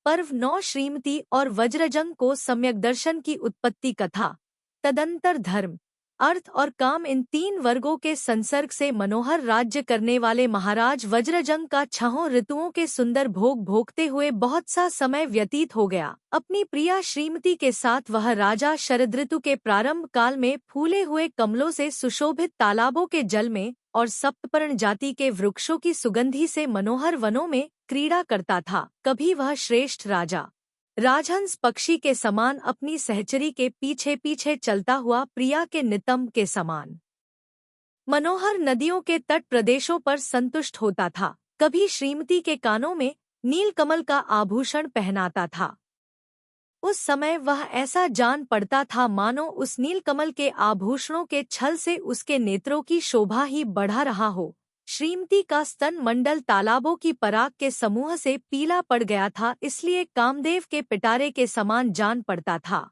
पर्व 9 श्रीमती और वज्रजंग को सम्यक दर्शन की उत्पत्ति कथा। तदंतर धर्म, अर्थ और काम इन 3 वर्गों के संसर्ग से मनोहर राज्य करने वाले महाराज वज्रजंग का 6 ऋतुओं के सुंदर भोग भोगते हुए बहुत सा समय व्यतीत हो गया। अपनी प्रिया श्रीमती के साथ वह राजा शरद ऋतु के प्रारंभ काल में फूले हुए कमलों से सुशोभित तालाबों के जल में और सप्तपर्ण जाति के वृक्षों की सुगंधि से मनोहर वनों में क्रीड़ा करता था। कभी वह श्रेष्ठ राजा राजहंस पक्षी के समान अपनी सहचरी के पीछे पीछे चलता हुआ प्रिया के नितंब के समान मनोहर नदियों के तट प्रदेशों पर संतुष्ट होता था। कभी श्रीमती के कानों में नीलकमल का आभूषण पहनाता था। उस समय वह ऐसा जान पड़ता था मानो उस नीलकमल के आभूषणों के छल से उसके नेत्रों की शोभा ही बढ़ा रहा हो। श्रीमती का स्तन मंडल तालाबों की पराग के समूह से पीला पड़ गया था, इसलिए कामदेव के पिटारे के समान जान पड़ता था।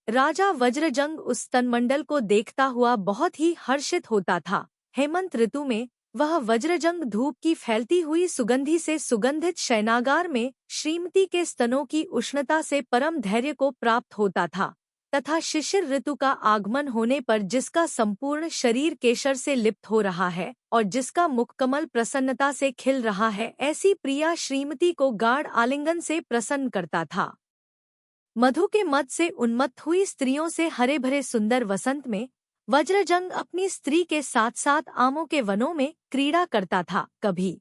राजा वज्रजंग उस स्तनमंडल को देखता हुआ बहुत ही हर्षित होता था। हेमंत ऋतु में वह वज्रजंग धूप की फैलती हुई सुगंधि से सुगंधित शयनागार में श्रीमती के स्तनों की उष्णता से परम धैर्य को प्राप्त होता था तथा शिशिर ऋतु का आगमन होने पर जिसका संपूर्ण शरीर केशर से लिप्त हो रहा है और जिसका मुखकमल प्रसन्नता से खिल रहा है, ऐसी प्रिया श्रीमती को गाढ़ आलिंगन से प्रसन्न करता था। मधु के मद से उन्मत्त हुई स्त्रियों से हरे भरे सुंदर वसंत में वज्रजंग अपनी स्त्री के साथ साथ आमों के वनों में क्रीड़ा करता था। कभी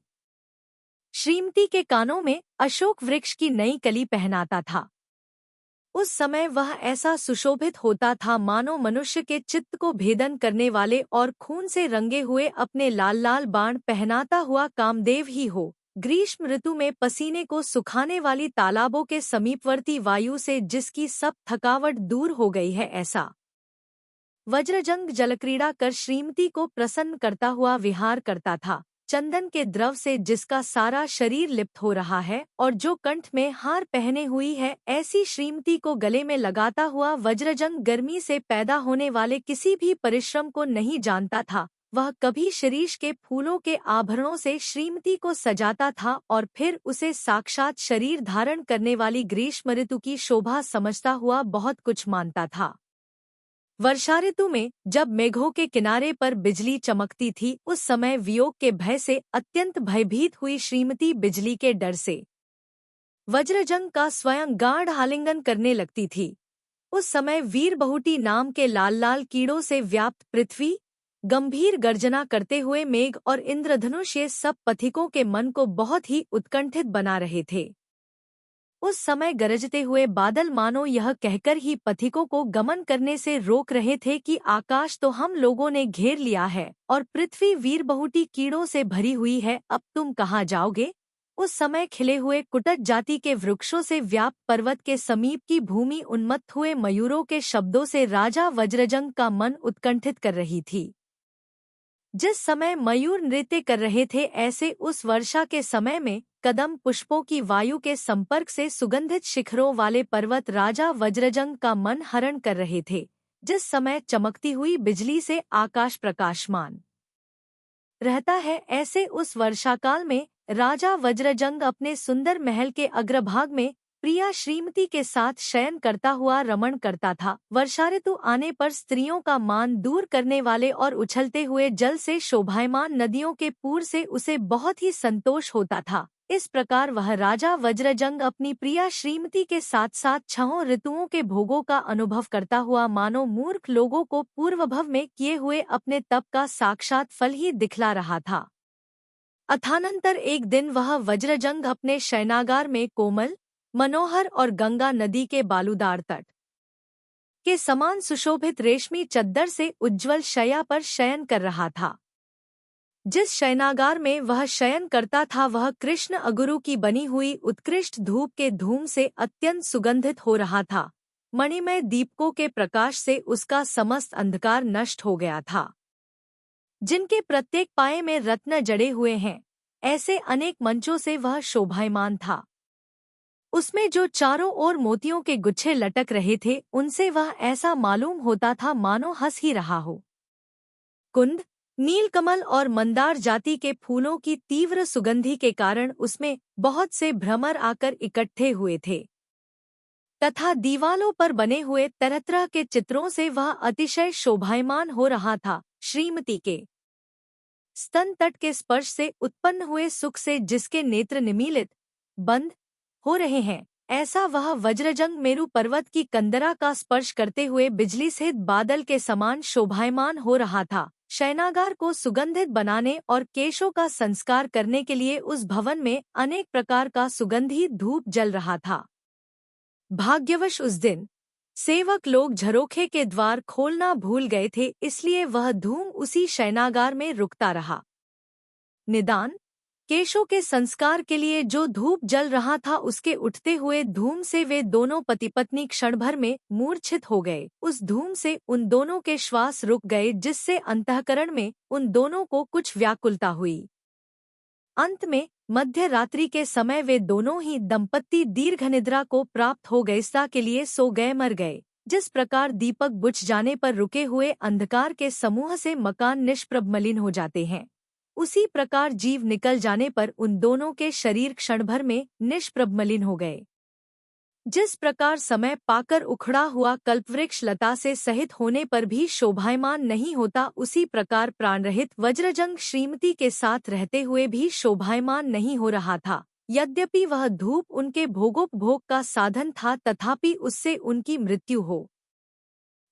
श्रीमती के कानों में अशोक वृक्ष की नई कली पहनाता था। उस समय वह ऐसा सुशोभित होता था मानो मनुष्य के चित्त को भेदन करने वाले और खून से रंगे हुए अपने लाल लाल बाण पहनाता हुआ कामदेव ही हो। ग्रीष्म ऋतु में पसीने को सुखाने वाली तालाबों के समीपवर्ती वायु से जिसकी सब थकावट दूर हो गई है, ऐसा वज्रजंग जलक्रीड़ा कर श्रीमती को प्रसन्न करता हुआ विहार करता था। चंदन के द्रव से जिसका सारा शरीर लिप्त हो रहा है और जो कंठ में हार पहने हुई है, ऐसी श्रीमती को गले में लगाता हुआ वज्रजंग गर्मी से पैदा होने वाले किसी भी परिश्रम को नहीं जानता था। वह कभी शिरीष के फूलों के आभरणों से श्रीमती को सजाता था और फिर उसे साक्षात शरीर धारण करने वाली ग्रीष्म ऋतु की शोभा समझता हुआ बहुत कुछ मानता था। वर्षा ऋतु में जब मेघों के किनारे पर बिजली चमकती थी, उस समय वियोग के भय से अत्यंत भयभीत हुई श्रीमती बिजली के डर से वज्रजंग का स्वयं गाढ़ आलिंगन करने लगती थी। उस समय वीर बहुटी नाम के लाल लाल कीड़ों से व्याप्त पृथ्वी गंभीर गर्जना करते हुए मेघ और इंद्रधनुष ये सब पथिकों के मन को बहुत ही उत्कंठित बना रहे थे। उस समय गरजते हुए बादल मानो यह कहकर ही पथिकों को गमन करने से रोक रहे थे कि आकाश तो हम लोगों ने घेर लिया है और पृथ्वी वीर बहुटी कीड़ों से भरी हुई है, अब तुम कहाँ जाओगे। उस समय खिले हुए कुटज जाति के वृक्षों से व्याप्त पर्वत के समीप की भूमि उन्मत्त हुए मयूरों के शब्दों से राजा वज्रजंग का मन उत्कंठित कर रही थी। जिस समय मयूर नृत्य कर रहे थे, ऐसे उस वर्षा के समय में कदम पुष्पों की वायु के संपर्क से सुगंधित शिखरों वाले पर्वत राजा वज्रजंग का मन हरण कर रहे थे। जिस समय चमकती हुई बिजली से आकाश प्रकाशमान रहता है, ऐसे उस वर्षाकाल में राजा वज्रजंग अपने सुंदर महल के अग्रभाग में प्रिया श्रीमती के साथ शयन करता हुआ रमण करता था। वर्षा ऋतु आने पर स्त्रियों का मान दूर करने वाले और उछलते हुए जल से शोभायमान नदियों के पूर से उसे बहुत ही संतोष होता था। इस प्रकार वह राजा वज्रजंग अपनी प्रिया श्रीमती के साथ साथ 6 ऋतुओं के भोगों का अनुभव करता हुआ मानो मूर्ख लोगों को पूर्वभव में किए हुए अपने तप का साक्षात फल ही दिखला रहा था। अथानंतर एक दिन वह वज्रजंग अपने शयनागार में कोमल, मनोहर और गंगा नदी के बालूदार तट के समान सुशोभित रेशमी चद्दर से उज्ज्वल शैया पर शयन कर रहा था। जिस शयनागार में वह शयन करता था वह कृष्ण अगुरु की बनी हुई उत्कृष्ट धूप के धूम से अत्यंत सुगंधित हो रहा था। मणिमय दीपकों के प्रकाश से उसका समस्त अंधकार नष्ट हो गया था। जिनके प्रत्येक पाए में रत्न जड़े हुए हैं, ऐसे अनेक मंचों से वह शोभायमान था। उसमें जो चारों ओर मोतियों के गुच्छे लटक रहे थे, उनसे वह ऐसा मालूम होता था मानो हंस ही रहा हो। कुंद, नीलकमल और मंदार जाति के फूलों की तीव्र सुगंधि के कारण उसमें बहुत से भ्रमर आकर इकट्ठे हुए थे तथा दीवालों पर बने हुए तरह तरह के चित्रों से वह अतिशय शोभायमान हो रहा था। श्रीमती के स्तन तट के स्पर्श से उत्पन्न हुए सुख से जिसके नेत्र निमीलित बंद हो रहे हैं, ऐसा वह वज्रजंग मेरु पर्वत की कंदरा का स्पर्श करते हुए बिजली सहित बादल के समान शोभायमान हो रहा था। शयनागार को सुगंधित बनाने और केशों का संस्कार करने के लिए उस भवन में अनेक प्रकार का सुगंधी धूप जल रहा था। भाग्यवश उस दिन सेवक लोग झरोखे के द्वार खोलना भूल गए थे, इसलिए वह धूम उसी शयनागार में रुकता रहा। निदान केशों के संस्कार के लिए जो धूप जल रहा था, उसके उठते हुए धूम से वे दोनों पति पत्नी क्षण भर में मूर्छित हो गए। उस धूम से उन दोनों के श्वास रुक गए, जिससे अंतःकरण में उन दोनों को कुछ व्याकुलता हुई। अंत में मध्य रात्रि के समय वे दोनों ही दंपत्ति दीर्घ निद्रा को प्राप्त हो गए, सा के लिए सो गए, मर गए। जिस प्रकार दीपक बुझ जाने पर रुके हुए अंधकार के समूह से मकान निष्प्रभ मलिन हो जाते हैं, उसी प्रकार जीव निकल जाने पर उन दोनों के शरीर क्षण भर में निष्प्रभ मलिन हो गए। जिस प्रकार समय पाकर उखड़ा हुआ कल्पवृक्ष लता से सहित होने पर भी शोभायमान नहीं होता, उसी प्रकार प्राणरहित वज्रजंग श्रीमती के साथ रहते हुए भी शोभायमान नहीं हो रहा था। यद्यपि वह धूप उनके भोगोपभोग का साधन था, तथापि उससे उनकी मृत्यु हो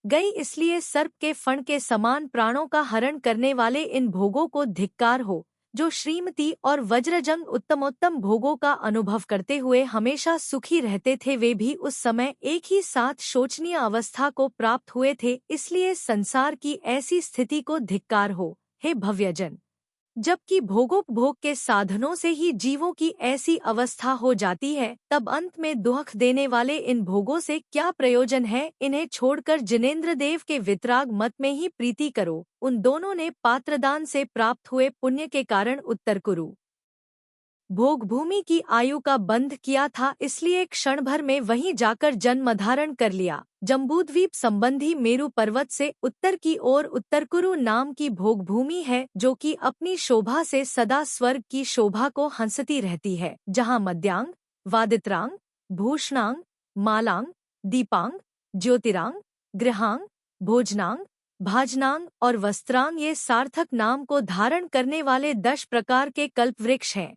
गई। इसलिए सर्प के फण के समान प्राणों का हरण करने वाले इन भोगों को धिक्कार हो। जो श्रीमती और वज्रजंग उत्तमोत्तम भोगों का अनुभव करते हुए हमेशा सुखी रहते थे, वे भी उस समय एक ही साथ शोचनीय अवस्था को प्राप्त हुए थे। इसलिए संसार की ऐसी स्थिति को धिक्कार हो, हे भव्यजन। जबकि भोगोपभोग के साधनों से ही जीवों की ऐसी अवस्था हो जाती है, तब अंत में दुख देने वाले इन भोगों से क्या प्रयोजन है। इन्हें छोड़कर जिनेंद्र देव के वितराग मत में ही प्रीति करो। उन दोनों ने पात्रदान से प्राप्त हुए पुण्य के कारण उत्तर कुरु भोगभूमि की आयु का बंध किया था, इसलिए क्षण भर में वहीं जाकर जन्म धारण कर लिया। जम्बूद्वीप संबंधी मेरु पर्वत से उत्तर की ओर उत्तरकुरु नाम की भोगभूमि है, जो कि अपनी शोभा से सदा स्वर्ग की शोभा को हंसती रहती है, जहाँ मध्यांग, वादित्रांग, भूषणांग, मालांग, दीपांग, ज्योतिरांग, गृहांग, भोजनांग, भाजनांग और वस्त्रांग ये सार्थक नाम को धारण करने वाले 10 प्रकार के कल्पवृक्ष हैं।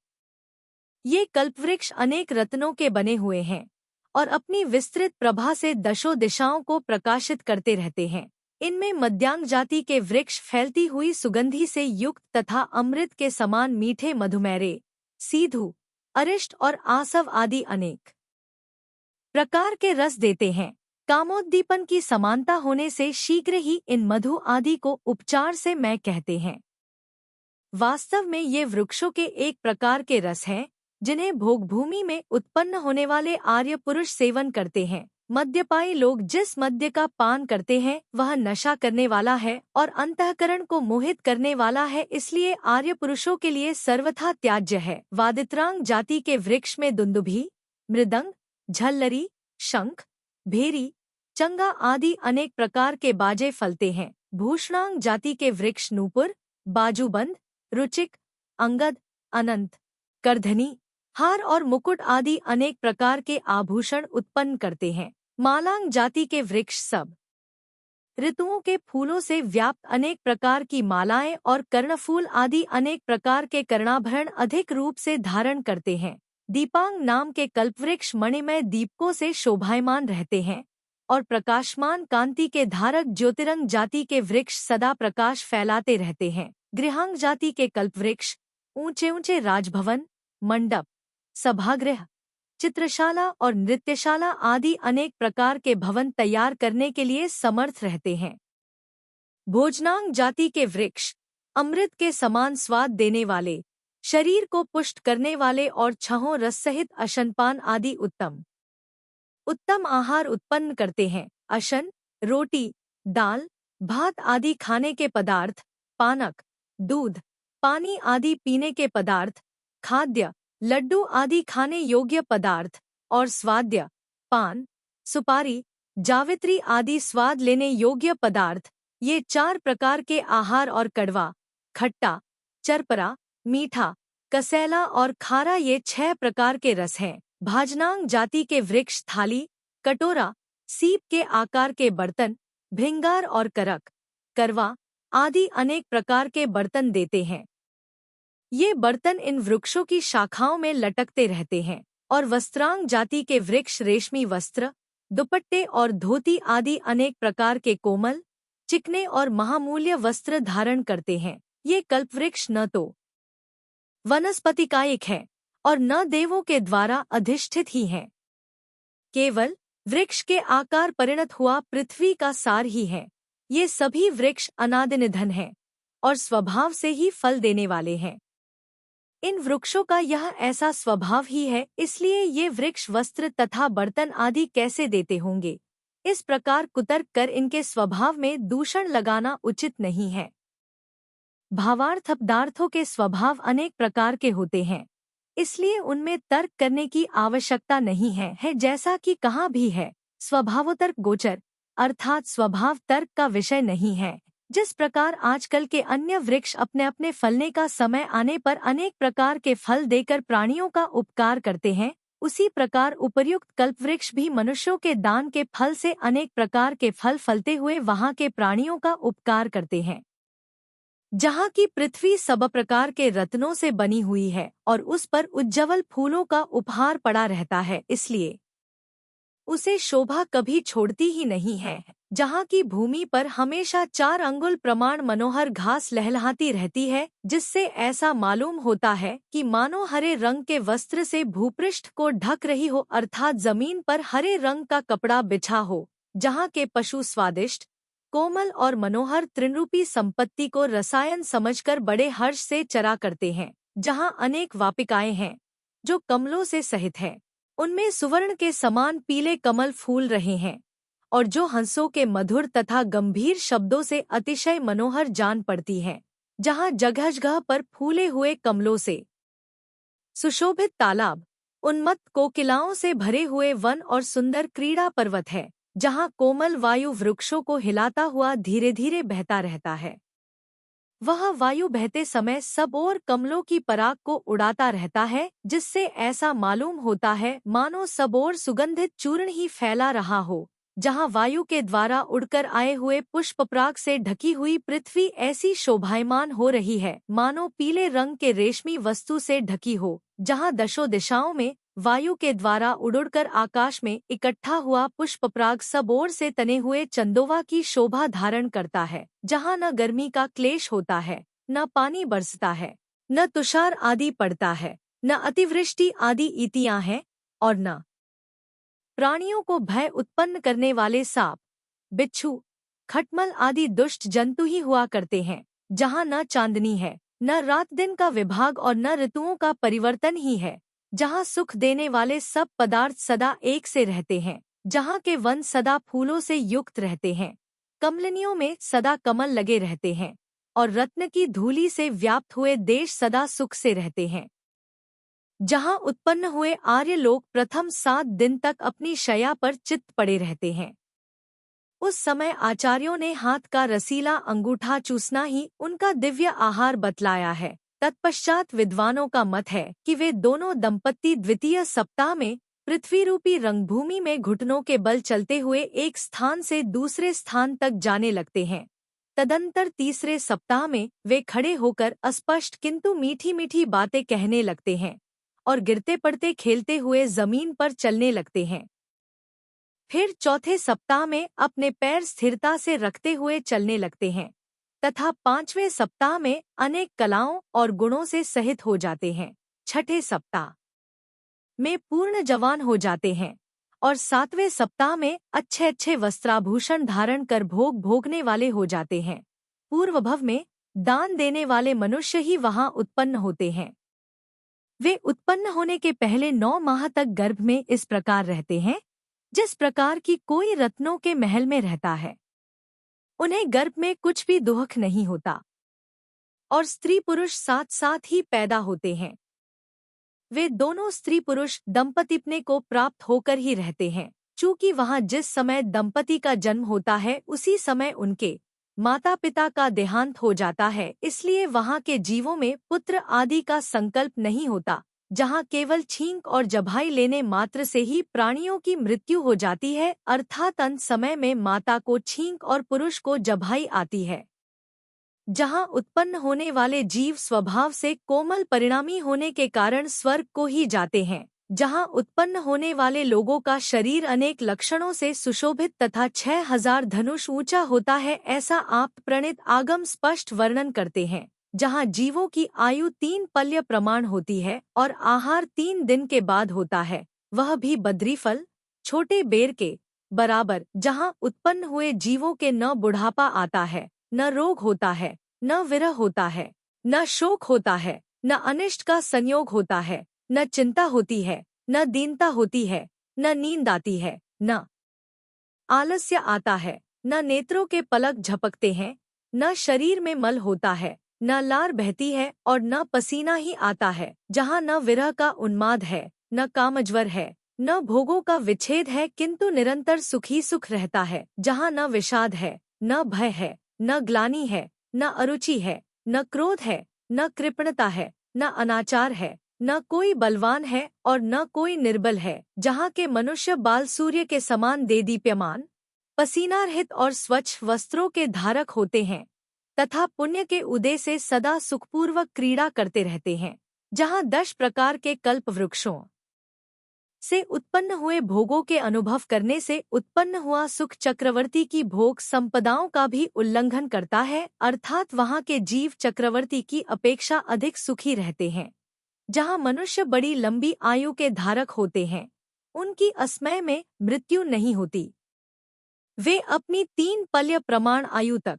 ये कल्पवृक्ष अनेक रत्नों के बने हुए हैं और अपनी विस्तृत प्रभा से दशों दिशाओं को प्रकाशित करते रहते हैं। इनमें मध्यांग जाति के वृक्ष फैलती हुई सुगंधि से युक्त तथा अमृत के समान मीठे मधुमेरे, सीधु, अरिष्ट और आसव आदि अनेक प्रकार के रस देते हैं। कामोद्दीपन की समानता होने से शीघ्र ही इन मधु आदि को उपचार से मैं कहते हैं। वास्तव में ये वृक्षों के एक प्रकार के रस हैं, जिन्हें भोगभूमि में उत्पन्न होने वाले आर्य पुरुष सेवन करते हैं। मद्यपायी लोग जिस मद्य का पान करते हैं, वह नशा करने वाला है और अंतःकरण को मोहित करने वाला है, इसलिए आर्य पुरुषों के लिए सर्वथा त्याज्य है। वादित्रांग जाति के वृक्ष में दुंदुभी, मृदंग, झल्लरी, शंख, भेरी, चंगा आदि अनेक प्रकार के बाजे फलते हैं। भूषणांग जाति के वृक्ष नूपुर, बाजूबंद, रुचिक, अंगद, अनंत, करधनी, हार और मुकुट आदि अनेक प्रकार के आभूषण उत्पन्न करते हैं। मालांग जाति के वृक्ष सब ऋतुओं के फूलों से व्याप्त अनेक प्रकार की मालाएं और कर्णफूल आदि अनेक प्रकार के कर्णाभरण अधिक रूप से धारण करते हैं। दीपांग नाम के कल्पवृक्ष मणिमय दीपकों से शोभायमान रहते हैं और प्रकाशमान कांति के धारक ज्योतिरंग जाति के वृक्ष सदा प्रकाश फैलाते रहते हैं। गृहांग जाति के कल्पवृक्ष ऊंचे ऊंचे राजभवन, मंडप, सभागृह, चित्रशाला और नृत्यशाला आदि अनेक प्रकार के भवन तैयार करने के लिए समर्थ रहते हैं। भोजनांग जाति के वृक्ष अमृत के समान स्वाद देने वाले, शरीर को पुष्ट करने वाले और छहों रस सहित अशनपान आदि उत्तम आहार उत्पन्न करते हैं। अशन, रोटी, दाल, भात आदि खाने के पदार्थ, पानक, दूध, पानी आदि पीने के पदार्थ, खाद्य, लड्डू आदि खाने योग्य पदार्थ और स्वाद्य, पान, सुपारी, जावित्री आदि स्वाद लेने योग्य पदार्थ, ये 4 प्रकार के आहार और कड़वा, खट्टा, चरपरा, मीठा, कसैला और खारा ये 6 प्रकार के रस हैं। भाजनांग जाति के वृक्ष थाली, कटोरा, सीप के आकार के बर्तन, भिंगार और करक, करवा आदि अनेक प्रकार के बर्तन देते हैं। ये बर्तन इन वृक्षों की शाखाओं में लटकते रहते हैं और वस्त्रांग जाति के वृक्ष रेशमी वस्त्र, दुपट्टे और धोती आदि अनेक प्रकार के कोमल, चिकने और महामूल्य वस्त्र धारण करते हैं। ये कल्पवृक्ष न तो वनस्पतिकायिक है और न देवों के द्वारा अधिष्ठित ही हैं। केवल वृक्ष के आकार परिणत हुआ पृथ्वी का सार ही है। ये सभी वृक्ष अनादि निधन हैं और स्वभाव से ही फल देने वाले हैं। इन वृक्षों का यह ऐसा स्वभाव ही है, इसलिए ये वृक्ष वस्त्र तथा बर्तन आदि कैसे देते होंगे। इस प्रकार कुतर्क कर इनके स्वभाव में दूषण लगाना उचित नहीं है। भावार्थ पदार्थों के स्वभाव अनेक प्रकार के होते हैं, इसलिए उनमें तर्क करने की आवश्यकता नहीं है जैसा कि कहाँ भी है। स्वभावोतर्क गोचर अर्थात स्वभाव तर्क का विषय नहीं है। जिस प्रकार आजकल के अन्य वृक्ष अपने अपने फलने का समय आने पर अनेक प्रकार के फल देकर प्राणियों का उपकार करते हैं, उसी प्रकार उपर्युक्त कल्पवृक्ष भी मनुष्यों के दान के फल से अनेक प्रकार के फल फलते हुए वहां के प्राणियों का उपकार करते हैं। जहाँ की पृथ्वी सब प्रकार के रत्नों से बनी हुई है और उस पर उज्ज्वल फूलों का उपहार पड़ा रहता है, इसलिए उसे शोभा कभी छोड़ती ही नहीं है। जहाँ की भूमि पर हमेशा 4 अंगुल प्रमाण मनोहर घास लहलहाती रहती है, जिससे ऐसा मालूम होता है कि मानो हरे रंग के वस्त्र से भूपृष्ठ को ढक रही हो, अर्थात जमीन पर हरे रंग का कपड़ा बिछा हो। जहाँ के पशु स्वादिष्ट, कोमल और मनोहर तृणरूपी संपत्ति को रसायन समझकर बड़े हर्ष से चरा करते हैं। जहाँ अनेक वापिकाएं हैं जो कमलों से सहित हैं, उनमें सुवर्ण के समान पीले कमल फूल रहे हैं और जो हंसों के मधुर तथा गंभीर शब्दों से अतिशय मनोहर जान पड़ती हैं। जहाँ जगह जगह पर फूले हुए कमलों से सुशोभित तालाब, उन्मत्त कोकिलाओं से भरे हुए वन और सुंदर क्रीड़ा पर्वत है। जहाँ कोमल वायु वृक्षों को हिलाता हुआ धीरे धीरे बहता रहता है। वह वायु बहते समय सब ओर कमलों की पराग को उड़ाता रहता है, जिससे ऐसा मालूम होता है मानो सब ओर सुगंधित चूर्ण ही फैला रहा हो। जहाँ वायु के द्वारा उड़कर आए हुए पुष्पपराग से ढकी हुई पृथ्वी ऐसी शोभायमान हो रही है मानो पीले रंग के रेशमी वस्तु से ढकी हो। जहाँ दशों दिशाओं में वायु के द्वारा उड़कर आकाश में इकट्ठा हुआ पुष्पपराग सब ओर से तने हुए चंदोवा की शोभा धारण करता है। जहाँ न गर्मी का क्लेश होता है, न पानी बरसता है, न तुषार आदि पड़ता है, न अतिवृष्टि आदि ईतियाँ हैं और न प्राणियों को भय उत्पन्न करने वाले सांप, बिच्छू, खटमल आदि दुष्ट जंतु ही हुआ करते हैं। जहाँ न चांदनी है, न रात दिन का विभाग और न ऋतुओं का परिवर्तन ही है। जहाँ सुख देने वाले सब पदार्थ सदा एक से रहते हैं। जहाँ के वन सदा फूलों से युक्त रहते हैं, कमलिनियों में सदा कमल लगे रहते हैं और रत्न की धूलि से व्याप्त हुए देश सदा सुख से रहते हैं। जहाँ उत्पन्न हुए आर्य लोग प्रथम 7 दिन तक अपनी शैया पर चित्त पड़े रहते हैं। उस समय आचार्यों ने हाथ का रसीला अंगूठा चूसना ही उनका दिव्य आहार बतलाया है। तत्पश्चात विद्वानों का मत है कि वे दोनों दंपत्ति द्वितीय सप्ताह में पृथ्वी रूपी रंगभूमि में घुटनों के बल चलते हुए एक स्थान से दूसरे स्थान तक जाने लगते हैं। तदंतर तीसरे सप्ताह में वे खड़े होकर अस्पष्ट किंतु मीठी मीठी बातें कहने लगते हैं और गिरते पड़ते खेलते हुए जमीन पर चलने लगते हैं। फिर चौथे सप्ताह में अपने पैर स्थिरता से रखते हुए चलने लगते हैं तथा 5वें सप्ताह में अनेक कलाओं और गुणों से सहित हो जाते हैं। छठे सप्ताह में पूर्ण जवान हो जाते हैं और 7वें सप्ताह में अच्छे अच्छे वस्त्राभूषण धारण कर भोग भोगने वाले हो जाते हैं। पूर्व भव में दान देने वाले मनुष्य ही वहां उत्पन्न होते हैं। वे उत्पन्न होने के पहले 9 माह तक गर्भ में इस प्रकार रहते हैं जिस प्रकार की कोई रत्नों के महल में रहता है। उन्हें गर्भ में कुछ भी दुख नहीं होता और स्त्री पुरुष साथ साथ ही पैदा होते हैं। वे दोनों स्त्री पुरुष दंपतिपने को प्राप्त होकर ही रहते हैं। चूंकि वहां जिस समय दंपति का जन्म होता है उसी समय उनके माता पिता का देहांत हो जाता है, इसलिए वहाँ के जीवों में पुत्र आदि का संकल्प नहीं होता। जहाँ केवल छींक और जबाई लेने मात्र से ही प्राणियों की मृत्यु हो जाती है, अर्थात अंत समय में माता को छींक और पुरुष को जबाई आती है। जहाँ उत्पन्न होने वाले जीव स्वभाव से कोमल परिणामी होने के कारण स्वर्ग को ही जाते हैं। जहाँ उत्पन्न होने वाले लोगों का शरीर अनेक लक्षणों से सुशोभित तथा 6000 धनुष ऊंचा होता है, ऐसा आप प्रणीत आगम स्पष्ट वर्णन करते हैं। जहाँ जीवों की आयु 3 पल्य प्रमाण होती है और आहार 3 दिन के बाद होता है, वह भी बद्रीफल छोटे बेर के बराबर। जहाँ उत्पन्न हुए जीवों के न बुढ़ापा आता है, न रोग होता है, न विरह होता है, न शोक होता है, न अनिष्ट का संयोग होता है, न चिंता होती है, न दीनता होती है, न नींद आती है, न आलस्य आता है, न नेत्रों के पलक झपकते हैं, न शरीर में मल होता है, न लार बहती है और न पसीना ही आता है। जहाँ न विरह का उन्माद है, न कामज्वर है, न भोगों का विच्छेद है, किंतु निरंतर सुखी सुख रहता है। जहाँ न विषाद है, न भय है, न ग्लानि है, न अरुचि है, न क्रोध है, न कृपणता है, न अनाचार है, न कोई बलवान है और न कोई निर्बल है। जहाँ के मनुष्य बाल सूर्य के समान देदीप्यमान, पसीनारहित और स्वच्छ वस्त्रों के धारक होते हैं तथा पुण्य के उदय से सदा सुखपूर्वक क्रीड़ा करते रहते हैं। जहाँ 10 प्रकार के कल्प वृक्षों से उत्पन्न हुए भोगों के अनुभव करने से उत्पन्न हुआ सुख चक्रवर्ती की भोग संपदाओं का भी उल्लंघन करता है, अर्थात वहाँ के जीव चक्रवर्ती की अपेक्षा अधिक सुखी रहते हैं। जहाँ मनुष्य बड़ी लंबी आयु के धारक होते हैं, उनकी असमय में मृत्यु नहीं होती। वे अपनी 3 पल्य प्रमाण आयु तक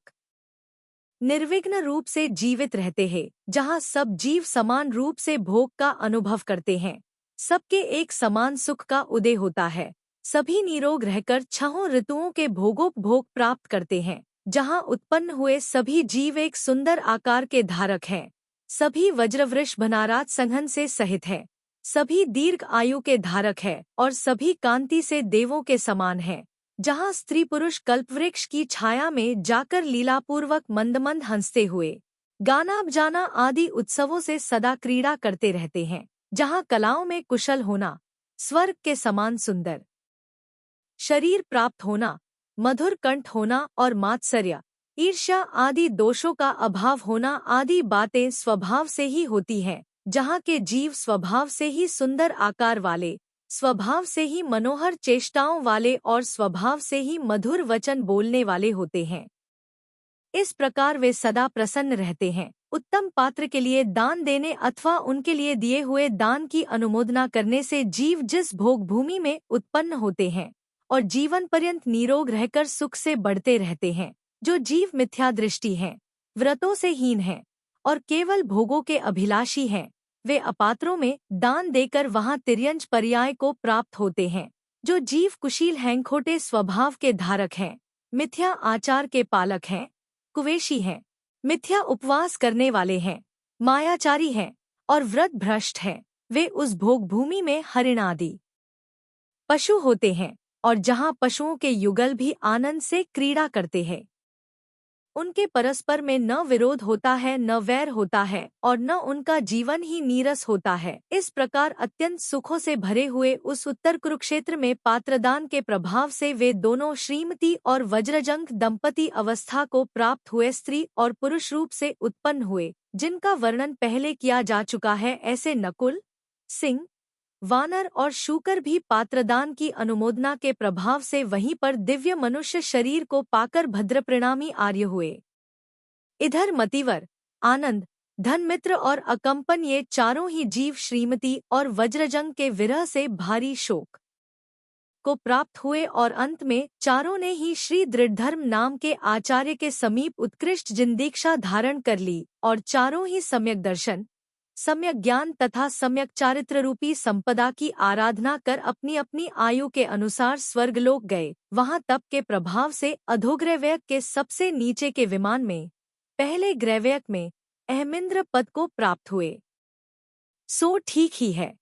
निर्विघ्न रूप से जीवित रहते हैं। जहाँ सब जीव समान रूप से भोग का अनुभव करते हैं, सबके एक समान सुख का उदय होता है, सभी निरोग रहकर 6 ऋतुओं के भोगोपभोग प्राप्त करते हैं। जहाँ उत्पन्न हुए सभी जीव एक सुंदर आकार के धारक हैं, सभी वज्रवृष भनाराज संघन से सहित है, सभी दीर्घ आयु के धारक है और सभी कांति से देवों के समान है। जहाँ स्त्री पुरुष कल्पवृक्ष की छाया में जाकर लीलापूर्वक मंद हंसते हुए गाना बजाना आदि उत्सवों से सदा क्रीड़ा करते रहते हैं। जहाँ कलाओं में कुशल होना, स्वर्ग के समान सुंदर शरीर प्राप्त होना, मधुर कंठ होना और मात्सर्य, ईर्ष्या आदि दोषों का अभाव होना आदि बातें स्वभाव से ही होती हैं। जहाँ के जीव स्वभाव से ही सुंदर आकार वाले, स्वभाव से ही मनोहर चेष्टाओं वाले और स्वभाव से ही मधुर वचन बोलने वाले होते हैं। इस प्रकार वे सदा प्रसन्न रहते हैं। उत्तम पात्र के लिए दान देने अथवा उनके लिए दिए हुए दान की अनुमोदना करने से जीव जिस भोग भूमि में उत्पन्न होते हैं और जीवन पर्यंत निरोग रहकर सुख से बढ़ते रहते हैं। जो जीव मिथ्या दृष्टि हैं, व्रतों से हीन हैं और केवल भोगों के अभिलाषी हैं, वे अपात्रों में दान देकर वहां तिर्यंच पर्याय को प्राप्त होते हैं। जो जीव कुशील हैं, खोटे स्वभाव के धारक हैं, मिथ्या आचार के पालक हैं, कुवेशी हैं, मिथ्या उपवास करने वाले हैं, मायाचारी हैं और व्रत भ्रष्ट हैं, वे उस भोग भूमि में हरिण आदि पशु होते हैं और जहाँ पशुओं के युगल भी आनंद से क्रीड़ा करते हैं। उनके परस्पर में न विरोध होता है, न वैर होता है और न उनका जीवन ही नीरस होता है। इस प्रकार अत्यंत सुखों से भरे हुए उस उत्तर कुरुक्षेत्र में पात्रदान के प्रभाव से वे दोनों श्रीमती और वज्रजंग दंपति अवस्था को प्राप्त हुए स्त्री और पुरुष रूप से उत्पन्न हुए, जिनका वर्णन पहले किया जा चुका है। ऐसे नकुल, सिंह, वानर और शूकर भी पात्रदान की अनुमोदना के प्रभाव से वहीं पर दिव्य मनुष्य शरीर को पाकर भद्रपरिणामी आर्य हुए। इधर मतिवर, आनंद, धनमित्र और अकंपन ये चारों ही जीव श्रीमती और वज्रजंग के विरह से भारी शोक को प्राप्त हुए और अंत में चारों ने ही श्री दृढ़धर्म नाम के आचार्य के समीप उत्कृष्ट जिंदीक्षा धारण कर ली और चारों ही सम्यक दर्शन, सम्यक ज्ञान तथा सम्यक चारित्र रूपी संपदा की आराधना कर अपनी अपनी आयु के अनुसार स्वर्गलोक गए। वहां तप के प्रभाव से अधोग्रैवयक के सबसे नीचे के विमान में, पहले ग्रैवयक में अहमिंद्र पद को प्राप्त हुए। सो ठीक ही है।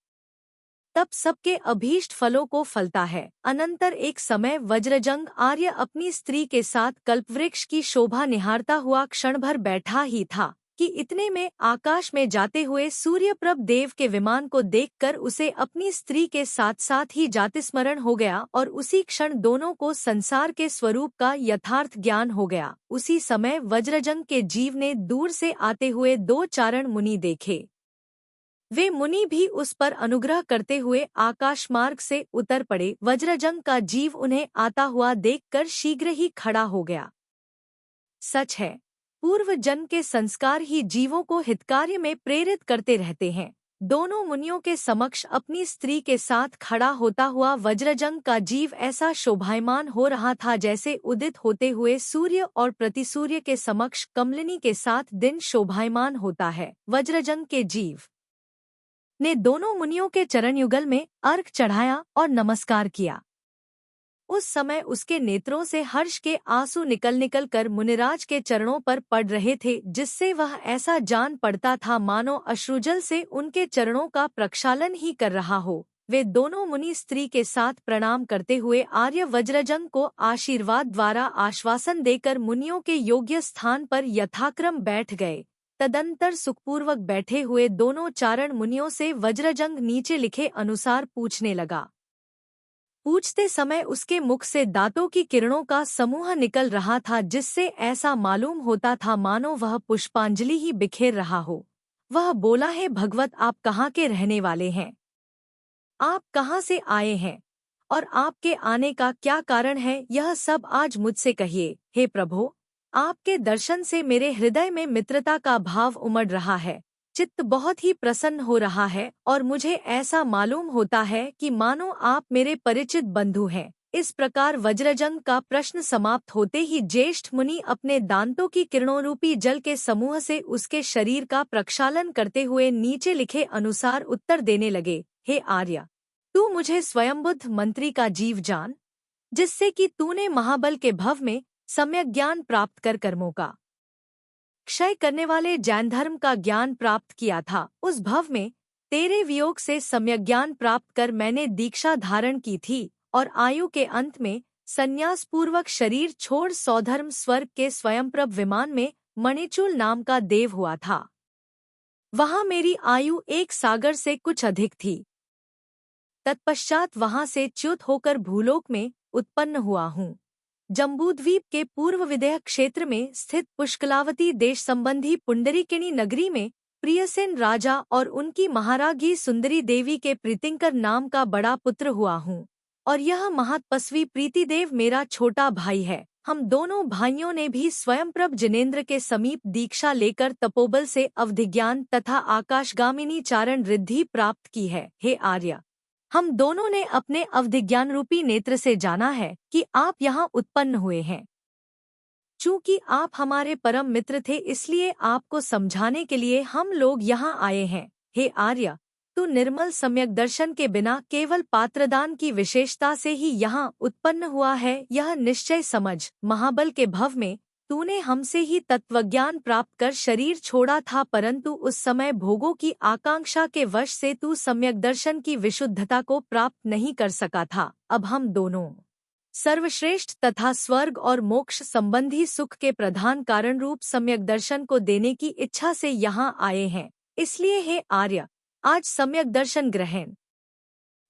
तब सबके अभीष्ट फलों को फलता है। अनंतर एक समय वज्रजंग आर्य अपनी स्त्री के साथ कल्पवृक्ष की शोभा निहारता हुआ क्षण भर बैठा ही था कि इतने में आकाश में जाते हुए सूर्यप्रभ देव के विमान को देखकर उसे अपनी स्त्री के साथ साथ ही जातिस्मरण हो गया और उसी क्षण दोनों को संसार के स्वरूप का यथार्थ ज्ञान हो गया। उसी समय वज्रजंग के जीव ने दूर से आते हुए 2 चारण मुनि देखे। वे मुनि भी उस पर अनुग्रह करते हुए आकाश मार्ग से उतर पड़े। वज्रजंग का जीव उन्हें आता हुआ देखकर शीघ्र ही खड़ा हो गया। सच है, पूर्व जन्म के संस्कार ही जीवों को हितकार्य में प्रेरित करते रहते हैं। दोनों मुनियों के समक्ष अपनी स्त्री के साथ खड़ा होता हुआ वज्रजंग का जीव ऐसा शोभायमान हो रहा था जैसे उदित होते हुए सूर्य और प्रतिसूर्य के समक्ष कमलिनी के साथ दिन शोभायमान होता है। वज्रजंग के जीव ने दोनों मुनियों के चरण युगल में अर्घ चढ़ाया और नमस्कार किया। उस समय उसके नेत्रों से हर्ष के आंसू निकल कर मुनिराज के चरणों पर पड़ रहे थे, जिससे वह ऐसा जान पड़ता था मानो अश्रुजल से उनके चरणों का प्रक्षालन ही कर रहा हो। वे दोनों मुनि स्त्री के साथ प्रणाम करते हुए आर्य वज्रजंग को आशीर्वाद द्वारा आश्वासन देकर मुनियों के योग्य स्थान पर यथाक्रम बैठ गए। तदंतर सुखपूर्वक बैठे हुए दोनों चारण मुनियों से वज्रजंग नीचे लिखे अनुसार पूछने लगा। पूछते समय उसके मुख से दांतों की किरणों का समूह निकल रहा था, जिससे ऐसा मालूम होता था मानो वह पुष्पांजलि ही बिखेर रहा हो। वह बोला, है भगवत, आप कहाँ के रहने वाले हैं? आप कहाँ से आए हैं और आपके आने का क्या कारण है? यह सब आज मुझसे कहिए। हे प्रभो, आपके दर्शन से मेरे हृदय में मित्रता का भाव उमड़ रहा है। चित्त बहुत ही प्रसन्न हो रहा है और मुझे ऐसा मालूम होता है कि मानो आप मेरे परिचित बंधु हैं। इस प्रकार वज्रजंग का प्रश्न समाप्त होते ही ज्येष्ठ मुनि अपने दांतों की किरणों रूपी जल के समूह से उसके शरीर का प्रक्षालन करते हुए नीचे लिखे अनुसार उत्तर देने लगे। हे आर्य, तू मुझे स्वयंबुद्ध मंत्री का जीव जान, जिससे कि तूने महाबल के भव में सम्यक ज्ञान प्राप्त कर कर्मों का क्षय करने वाले जैन धर्म का ज्ञान प्राप्त किया था। उस भव में तेरे वियोग से सम्यक ज्ञान प्राप्त कर मैंने दीक्षा धारण की थी और आयु के अंत में संन्यास पूर्वक शरीर छोड़ सौधर्म स्वर्ग के स्वयंप्रभ विमान में मणिचूल नाम का देव हुआ था। वहां मेरी आयु 1 सागर से कुछ अधिक थी। तत्पश्चात वहां से च्युत होकर भूलोक में उत्पन्न हुआ हूँ। जम्बूद्वीप के पूर्व विदेह क्षेत्र में स्थित पुष्कलावती देश संबंधी पुंडरीकिनी नगरी में प्रियसेन राजा और उनकी महारागी सुंदरी देवी के प्रीतिंकर नाम का बड़ा पुत्र हुआ हूँ और यह महातपस्वी प्रीतिदेव मेरा छोटा भाई है। हम दोनों भाइयों ने भी स्वयंप्रभ जिनेन्द्र के समीप दीक्षा लेकर तपोबल से अवधिज्ञान तथा आकाशगामिनी चारण रिद्धि प्राप्त की है। हे आर्य, हम दोनों ने अपने अवधिज्ञान रूपी नेत्र से जाना है कि आप यहाँ उत्पन्न हुए हैं। चूंकि आप हमारे परम मित्र थे, इसलिए आपको समझाने के लिए हम लोग यहाँ आए हैं। हे आर्य, तू निर्मल सम्यक दर्शन के बिना केवल पात्रदान की विशेषता से ही यहाँ उत्पन्न हुआ है, यह निश्चय समझ। महाबल के भव में तूने हमसे ही तत्वज्ञान प्राप्त कर शरीर छोड़ा था, परंतु उस समय भोगों की आकांक्षा के वश से तू सम्यक दर्शन की विशुद्धता को प्राप्त नहीं कर सका था। अब हम दोनों सर्वश्रेष्ठ तथा स्वर्ग और मोक्ष संबंधी सुख के प्रधान कारण रूप सम्यक दर्शन को देने की इच्छा से यहाँ आए हैं। इसलिए हे आर्य, आज सम्यक दर्शन ग्रहण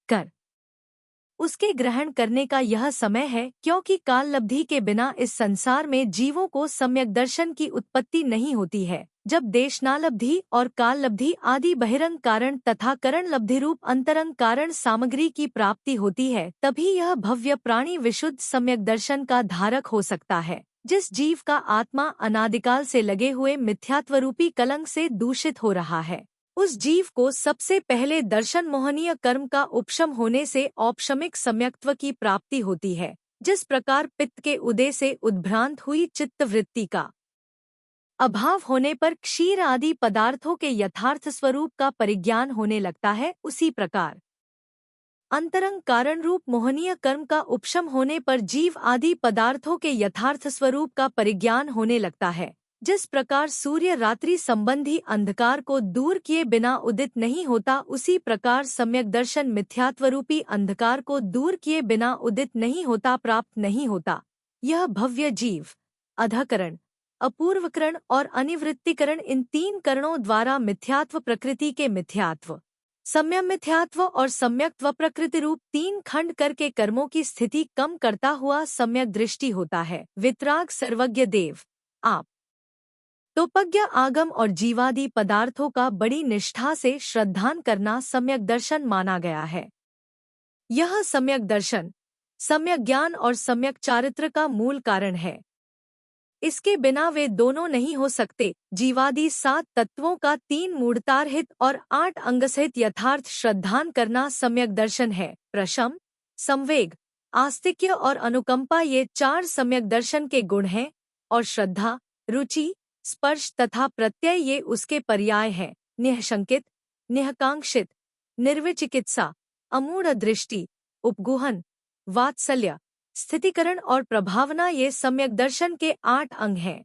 कर। उसके ग्रहण करने का यह समय है, क्योंकि काल लब्धि के बिना इस संसार में जीवों को सम्यक दर्शन की उत्पत्ति नहीं होती है। जब देशनालब्धि और काल लब्धि आदि बहिरंग कारण तथा करण लब्धि रूप अंतरंग कारण सामग्री की प्राप्ति होती है, तभी यह भव्य प्राणी विशुद्ध सम्यक दर्शन का धारक हो सकता है। जिस जीव का आत्मा अनादिकाल से लगे हुए मिथ्यात्वरूपी कलंक से दूषित हो रहा है, उस जीव को सबसे पहले दर्शन मोहनीय कर्म का उपशम होने से औपशमिक सम्यक्त्व की प्राप्ति होती है। जिस प्रकार पित्त के उदय से उद्भ्रांत हुई चित्त वृत्ति का अभाव होने पर क्षीर आदि पदार्थों के यथार्थ स्वरूप का परिज्ञान होने लगता है, उसी प्रकार अंतरंग कारण रूप मोहनीय कर्म का उपशम होने पर जीव आदि पदार्थों के यथार्थ स्वरूप का परिज्ञान होने लगता है। जिस प्रकार सूर्य रात्रि संबंधी अंधकार को दूर किए बिना उदित नहीं होता, उसी प्रकार सम्यक दर्शन मिथ्यात्वरूपी अंधकार को दूर किए बिना उदित नहीं होता, प्राप्त नहीं होता। यह भव्य जीव, अधकरण, अपूर्वकरण और अनिवृत्तिकरण, इन तीन करणों द्वारा मिथ्यात्व प्रकृति के मिथ्यात्व, सम्यक मिथ्यात्व और सम्यक्त्व प्रकृति रूप तीन खंड करके कर्मों की स्थिति कम करता हुआ सम्यक दृष्टि होता है। वितराग सर्वज्ञ देव, आप तोपज्ञ आगम और जीवादि पदार्थों का बड़ी निष्ठा से श्रद्धान करना सम्यक दर्शन माना गया है। यह सम्यक दर्शन सम्यक ज्ञान और सम्यक चारित्र का मूल कारण है। इसके बिना वे दोनों नहीं हो सकते। जीवादि 7 तत्वों का 3 मूढ़तारहित और 8 अंगसहित यथार्थ श्रद्धान करना सम्यक दर्शन है। प्रशम, संवेग, आस्तिक्य और अनुकंपा ये 4 सम्यक दर्शन के गुण हैं, और श्रद्धा, रुचि, स्पर्श तथा प्रत्यय ये उसके पर्याय हैं। निःशंकित, निःकांक्षित, निर्विचिकित्सा, अमूढ़ दृष्टि, उपगुहन, वात्सल्य, स्थितिकरण और प्रभावना ये सम्यक दर्शन के 8 अंग हैं।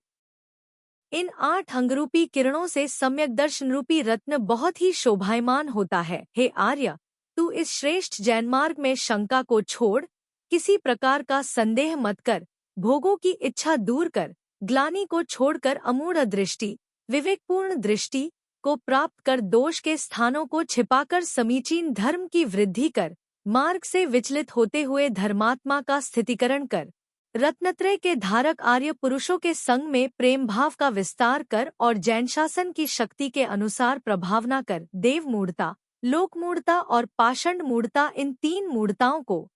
इन 8 अंगरूपी किरणों से सम्यक दर्शन रूपी रत्न बहुत ही शोभायमान होता है। हे आर्य, तू इस श्रेष्ठ जैन मार्ग में शंका को छोड़, किसी प्रकार का संदेह मत कर, भोगों की इच्छा दूर कर, ग्लानि को छोड़कर अमूढ़ दृष्टि, विवेकपूर्ण दृष्टि को प्राप्त कर, दोष के स्थानों को छिपाकर समीचीन धर्म की वृद्धि कर, मार्ग से विचलित होते हुए धर्मात्मा का स्थितिकरण कर, रत्नत्रय के धारक आर्य पुरुषों के संग में प्रेम भाव का विस्तार कर और जैन शासन की शक्ति के अनुसार प्रभावना कर। देव मूढ़ता, लोक मूढ़ता और पाषंड मूढ़ता, इन 3 मूढ़ताओं को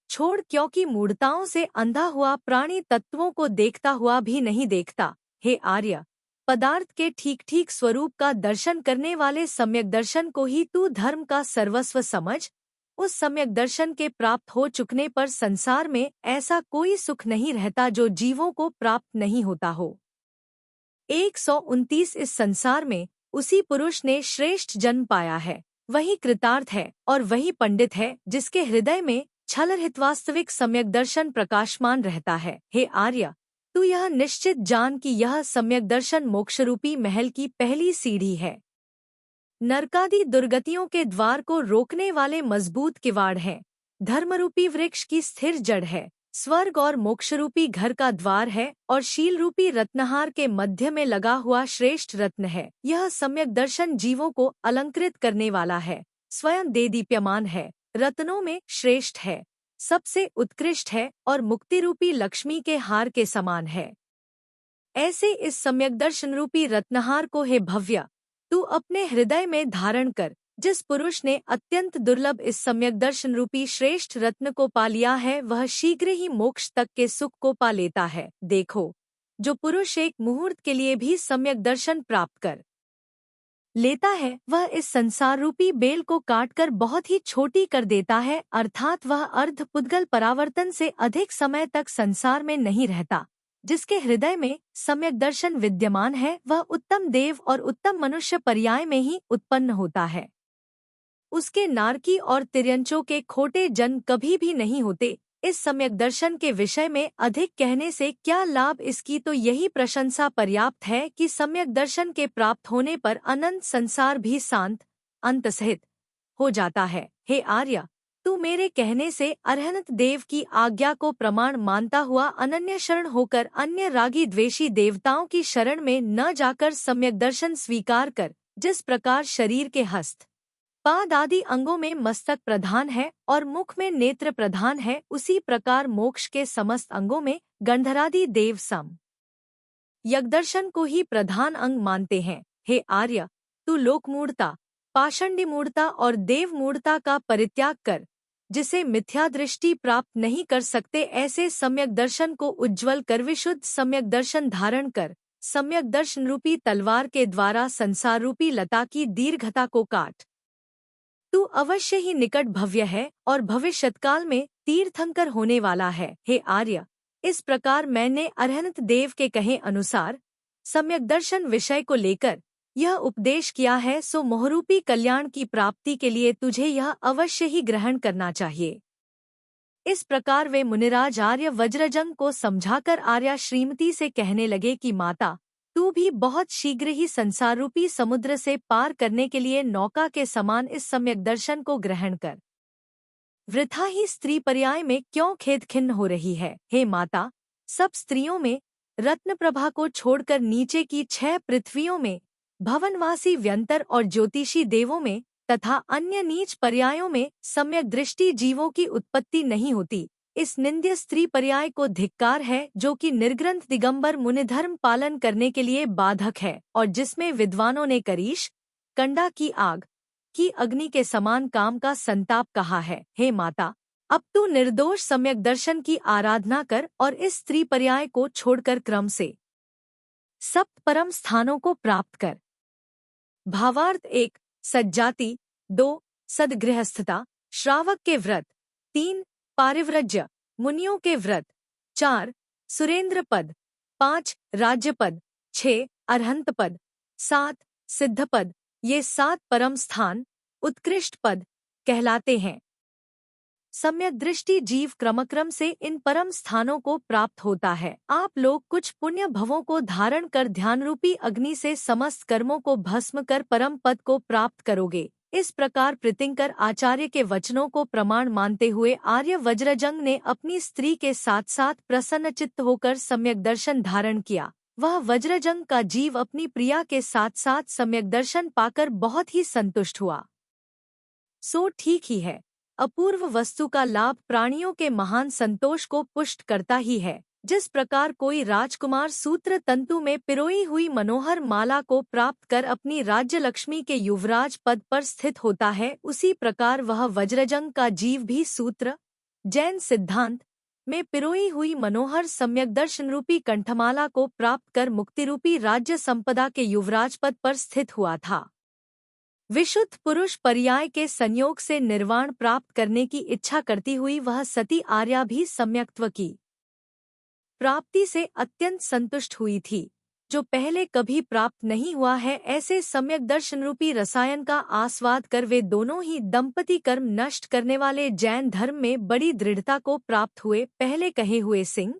छोड़, क्योंकि मूढ़ताओं से अंधा हुआ प्राणी तत्वों को देखता हुआ भी नहीं देखता। हे आर्य, पदार्थ के ठीक ठीक स्वरूप का दर्शन करने वाले सम्यक दर्शन को ही तू धर्म का सर्वस्व समझ। उस सम्यक दर्शन के प्राप्त हो चुकने पर संसार में ऐसा कोई सुख नहीं रहता जो जीवों को प्राप्त नहीं होता हो। 129 इस संसार में उसी पुरुष ने श्रेष्ठ जन्म पाया है, वही कृतार्थ है और वही पंडित है जिसके हृदय में छलरहित वास्तविक सम्यक दर्शन प्रकाशमान रहता है। हे आर्य, तू यह निश्चित जान कि यह सम्यक दर्शन मोक्षरूपी महल की पहली सीढ़ी है, नरकादि दुर्गतियों के द्वार को रोकने वाले मजबूत किवाड़ है, धर्मरूपी वृक्ष की स्थिर जड़ है, स्वर्ग और मोक्षरूपी घर का द्वार है और शील रूपी रत्नहार के मध्य में लगा हुआ श्रेष्ठ रत्न है। यह सम्यक दर्शन जीवों को अलंकृत करने वाला है, स्वयं देदीप्यमान है, रत्नों में श्रेष्ठ है, सबसे उत्कृष्ट है और मुक्ति रूपी लक्ष्मी के हार के समान है। ऐसे इस सम्यक दर्शन रूपी रत्नहार को हे भव्य, तू अपने हृदय में धारण कर। जिस पुरुष ने अत्यंत दुर्लभ इस सम्यक दर्शन रूपी श्रेष्ठ रत्न को पा लिया है, वह शीघ्र ही मोक्ष तक के सुख को पा लेता है। देखो, जो पुरुष एक मुहूर्त के लिए भी सम्यक दर्शन प्राप्त कर लेता है, वह इस संसार रूपी बेल को काटकर बहुत ही छोटी कर देता है, अर्थात वह अर्ध पुद्गल परावर्तन से अधिक समय तक संसार में नहीं रहता। जिसके हृदय में सम्यक दर्शन विद्यमान है, वह उत्तम देव और उत्तम मनुष्य पर्याय में ही उत्पन्न होता है। उसके नारकी और तिर्यंचों के खोटे जन्म कभी भी नहीं होते। इस सम्यक दर्शन के विषय में अधिक कहने से क्या लाभ, इसकी तो यही प्रशंसा पर्याप्त है कि सम्यक दर्शन के प्राप्त होने पर अनंत संसार भी शांत, अंतसहित हो जाता है। हे आर्य, तू मेरे कहने से अरहंत देव की आज्ञा को प्रमाण मानता हुआ अनन्य शरण होकर अन्य रागी द्वेषी देवताओं की शरण में न जाकर सम्यक दर्शन स्वीकार कर। जिस प्रकार शरीर के हस्त, पाद आदि अंगों में मस्तक प्रधान है और मुख में नेत्र प्रधान है, उसी प्रकार मोक्ष के समस्त अंगों में गंधरादि देव सम यज्ञदर्शन को ही प्रधान अंग मानते हैं। हे आर्य, तू लोकमूढ़ता, पाषंडी मूढ़ता और देव मूढ़ता का परित्याग कर। जिसे मिथ्या दृष्टि प्राप्त नहीं कर सकते, ऐसे सम्यक दर्शन को उज्ज्वल कर विशुद्ध सम्यक दर्शन धारण कर। सम्यक दर्शन रूपी तलवार के द्वारा संसार रूपी लता की दीर्घता को काट। तू अवश्य ही निकट भव्य है और भविष्यत्काल में तीर्थंकर होने वाला है। हे आर्य, इस प्रकार मैंने अरहंत देव के कहे अनुसार सम्यक दर्शन विषय को लेकर यह उपदेश किया है, सो मोहरूपी कल्याण की प्राप्ति के लिए तुझे यह अवश्य ही ग्रहण करना चाहिए। इस प्रकार वे मुनिराज आर्य वज्रजंग को समझाकर आर्या श्रीमती से कहने लगे कि माता, तू भी बहुत शीघ्र ही संसार रूपी समुद्र से पार करने के लिए नौका के समान इस सम्यक दर्शन को ग्रहण कर। वृथा ही स्त्री पर्याय में क्यों खेद खिन्न हो रही है? हे माता, सब स्त्रियों में रत्न प्रभा को छोड़कर नीचे की 6 पृथ्वियों में, भवनवासी व्यंतर और ज्योतिषी देवों में तथा अन्य नीच पर्यायों में सम्यक दृष्टि जीवों की उत्पत्ति नहीं होती। इस निंद्य स्त्री पर्याय को धिक्कार है, जो कि निर्ग्रंथ दिगंबर मुनिधर्म पालन करने के लिए बाधक है और जिसमें विद्वानों ने करीश, कंडा की आग की अग्नि के समान काम का संताप कहा है। हे माता, अब तू निर्दोष सम्यक दर्शन की आराधना कर और इस स्त्री पर्याय को छोड़कर क्रम से सप्त परम स्थानों को प्राप्त कर। भावार्थ 1 सज्जाति, 2 सदगृहस्थता, श्रावक के व्रत, 3 पारिव्रज्य मुनियों के व्रत, 4 सुरेंद्र पद, 5 राज्य पद, 6 अरहंत पद, 7 सिद्ध पद। ये 7 परम स्थान उत्कृष्ट पद कहलाते हैं। सम्यक दृष्टि जीव क्रमक्रम से इन परम स्थानों को प्राप्त होता है। आप लोग कुछ पुण्य भवों को धारण कर ध्यान रूपी अग्नि से समस्त कर्मों को भस्म कर परम पद को प्राप्त करोगे। इस प्रकार प्रीतिंकर आचार्य के वचनों को प्रमाण मानते हुए आर्य वज्रजंग ने अपनी स्त्री के साथ साथ प्रसन्नचित्त होकर सम्यक दर्शन धारण किया। वह वज्रजंग का जीव अपनी प्रिया के साथ साथ सम्यक दर्शन पाकर बहुत ही संतुष्ट हुआ। सो ठीक ही है, अपूर्व वस्तु का लाभ प्राणियों के महान संतोष को पुष्ट करता ही है। जिस प्रकार कोई राजकुमार सूत्र तंतु में पिरोई हुई मनोहर माला को प्राप्त कर अपनी राज्य लक्ष्मी के युवराज पद पर स्थित होता है, उसी प्रकार वह वज्रजंग का जीव भी सूत्र जैन सिद्धांत में पिरोई हुई मनोहर सम्यक दर्शन रूपी कंठमाला को प्राप्त कर मुक्तिरूपी राज्य संपदा के युवराज पद पर स्थित हुआ था। विशुद्ध पुरुष पर्याय के संयोग से निर्वाण प्राप्त करने की इच्छा करती हुई वह सती आर्या भी सम्यक्त्व की प्राप्ति से अत्यंत संतुष्ट हुई थी, जो पहले कभी प्राप्त नहीं हुआ है। ऐसे सम्यक दर्शन रूपी रसायन का आस्वाद कर वे दोनों ही दंपति कर्म नष्ट करने वाले जैन धर्म में बड़ी दृढ़ता को प्राप्त हुए। पहले कहे हुए सिंह,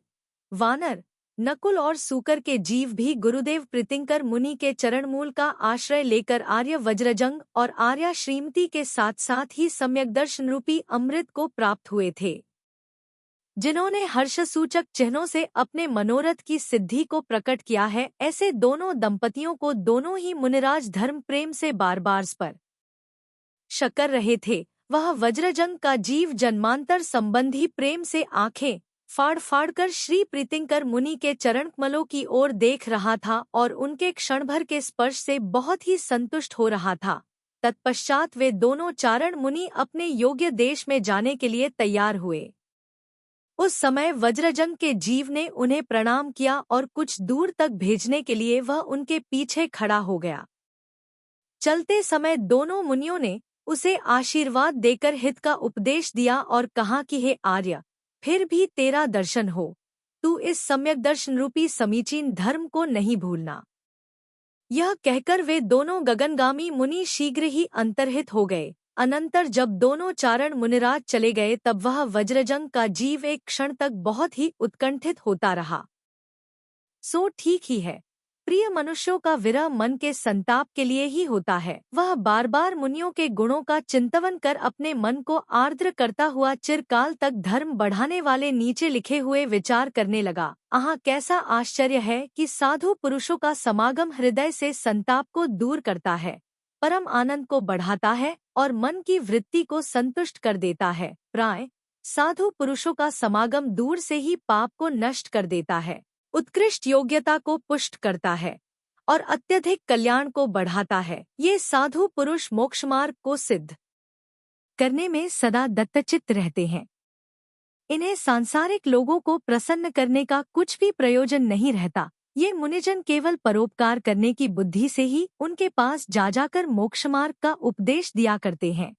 वानर, नकुल और सूकर के जीव भी गुरुदेव प्रीतिंकर मुनि के चरणमूल का आश्रय लेकर आर्य वज्रजंग और आर्या श्रीमती के साथ साथ ही सम्यक दर्शन रूपी अमृत को प्राप्त हुए थे, जिन्होंने हर्षसूचक चिन्हों से अपने मनोरथ की सिद्धि को प्रकट किया है। ऐसे दोनों दंपतियों को दोनों ही मुनिराज धर्म प्रेम से बार बार स्पर्श कर रहे थे। वह वज्रजंग का जीव जन्मांतर संबंधी प्रेम से आंखें फाड़ फाड़ कर श्री प्रीतिंकर मुनि के चरण कमलों की ओर देख रहा था और उनके क्षण भर के स्पर्श से बहुत ही संतुष्ट हो रहा था। तत्पश्चात वे दोनों चारण मुनि अपने योग्य देश में जाने के लिए तैयार हुए। उस समय वज्रजंग के जीव ने उन्हें प्रणाम किया और कुछ दूर तक भेजने के लिए वह उनके पीछे खड़ा हो गया। चलते समय दोनों मुनियों ने उसे आशीर्वाद देकर हित का उपदेश दिया और कहा कि हे आर्य, फिर भी तेरा दर्शन हो, तू इस सम्यक दर्शन रूपी समीचीन धर्म को नहीं भूलना। यह कहकर वे दोनों गगनगामी मुनि शीघ्र ही अंतर्हित हो गए। अनंतर जब दोनों चारण मुनिराज चले गए तब वह वज्रजंग का जीव एक क्षण तक बहुत ही उत्कंठित होता रहा। सो ठीक ही है, प्रिय मनुष्यों का विरह मन के संताप के लिए ही होता है। वह बार बार मुनियों के गुणों का चिंतन कर अपने मन को आर्द्र करता हुआ चिरकाल तक धर्म बढ़ाने वाले नीचे लिखे हुए विचार करने लगा। आहा, कैसा आश्चर्य है कि साधु पुरुषों का समागम हृदय से संताप को दूर करता है, परम आनंद को बढ़ाता है और मन की वृत्ति को संतुष्ट कर देता है। प्राय साधु पुरुषों का समागम दूर से ही पाप को नष्ट कर देता है, उत्कृष्ट योग्यता को पुष्ट करता है और अत्यधिक कल्याण को बढ़ाता है। ये साधु पुरुष मोक्षमार्ग को सिद्ध करने में सदा दत्तचित्त रहते हैं। इन्हें सांसारिक लोगों को प्रसन्न करने का कुछ भी प्रयोजन नहीं रहता। ये मुनिजन केवल परोपकार करने की बुद्धि से ही उनके पास जा जाकर मोक्षमार्ग का उपदेश दिया करते हैं।